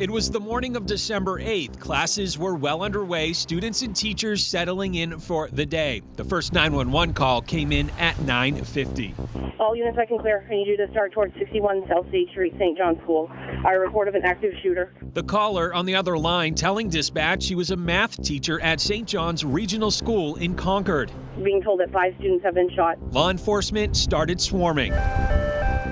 It was the morning of December 8th. Classes were well underway, students and teachers settling in for the day. The first 911 call came in at 9:50. All units, I can clear. I need you to start towards 61 South State Street, St. John's School. I report of an active shooter. The caller on the other line telling dispatch she was a math teacher at St. John's Regional School in Concord. Being told that 5 students have been shot. Law enforcement started swarming.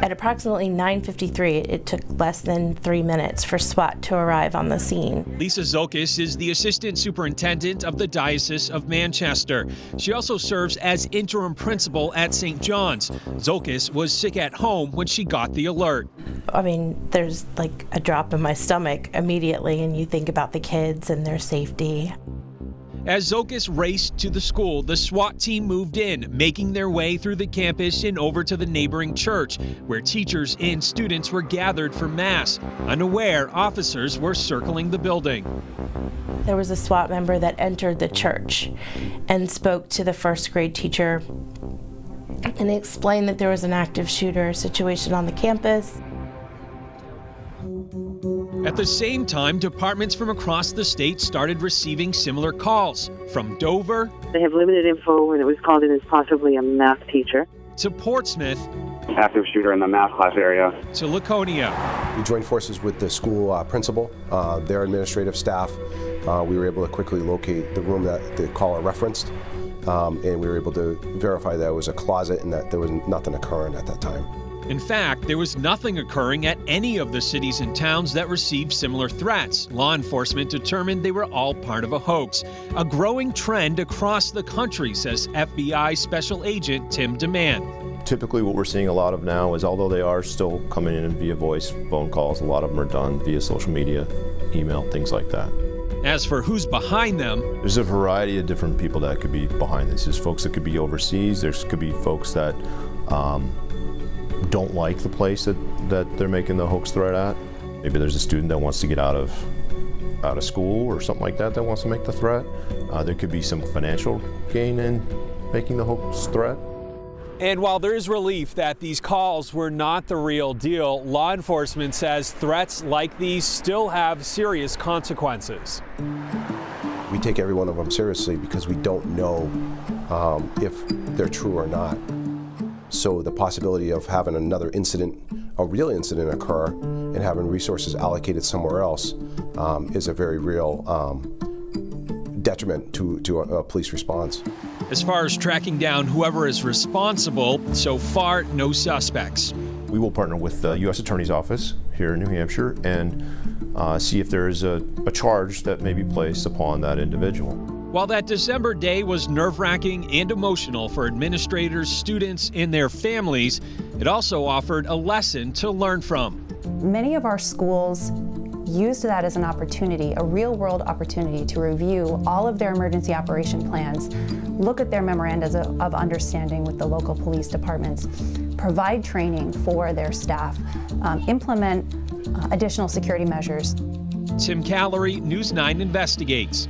At approximately 9:53, it took less than 3 minutes for SWAT to arrive on the scene. Lisa Zokis is the assistant superintendent of the Diocese of Manchester. She also serves as interim principal at St. John's. Zokis was sick at home when she got the alert. I mean, there's like a drop in my stomach immediately, and you think about the kids and their safety. As Zokis raced to the school, the SWAT team moved in, making their way through the campus and over to the neighboring church, where teachers and students were gathered for Mass. Unaware, officers were circling the building. There was a SWAT member that entered the church and spoke to the first grade teacher and explained that there was an active shooter situation on the campus. At the same time, departments from across the state started receiving similar calls. From Dover, They have limited info, and it was called in as possibly a math teacher. to Portsmouth, active shooter in the math class area. to Laconia. We joined forces with the school principal, their administrative staff. We were able to quickly locate the room that the caller referenced, and we were able to verify that it was a closet and that there was nothing occurring at that time. In fact, there was nothing occurring at any of the cities and towns that received similar threats. Law enforcement determined they were all part of a hoax. A growing trend across the country, says FBI Special Agent Tim Demand. Typically what we're seeing a lot of now is, although they are still coming in via voice, phone calls, a lot of them are done via social media, email, things like that. As for who's behind them, There's a variety of different people that could be behind this. There's folks that could be overseas. There could be folks that don't like the place that they're making the hoax threat at. Maybe there's a student that wants to get out of school or something like that wants to make the threat. There could be some financial gain in making the hoax threat. and while there is relief that these calls were not the real deal, law enforcement says threats like these still have serious consequences. We take every one of them seriously because we don't know if they're true or not. So the possibility of having another incident, a real incident occur, and having resources allocated somewhere else is a very real detriment to a police response. As far as tracking down whoever is responsible, so far, no suspects. We will partner with the U.S. Attorney's Office here in New Hampshire and see if there is a charge that may be placed upon that individual. While that December day was nerve-wracking and emotional for administrators, students, and their families, it also offered a lesson to learn from. Many of our schools used that as an opportunity, a real-world opportunity to review all of their emergency operation plans, look at their memorandums of understanding with the local police departments, provide training for their staff, implement additional security measures. Tim Callery, News 9 Investigates.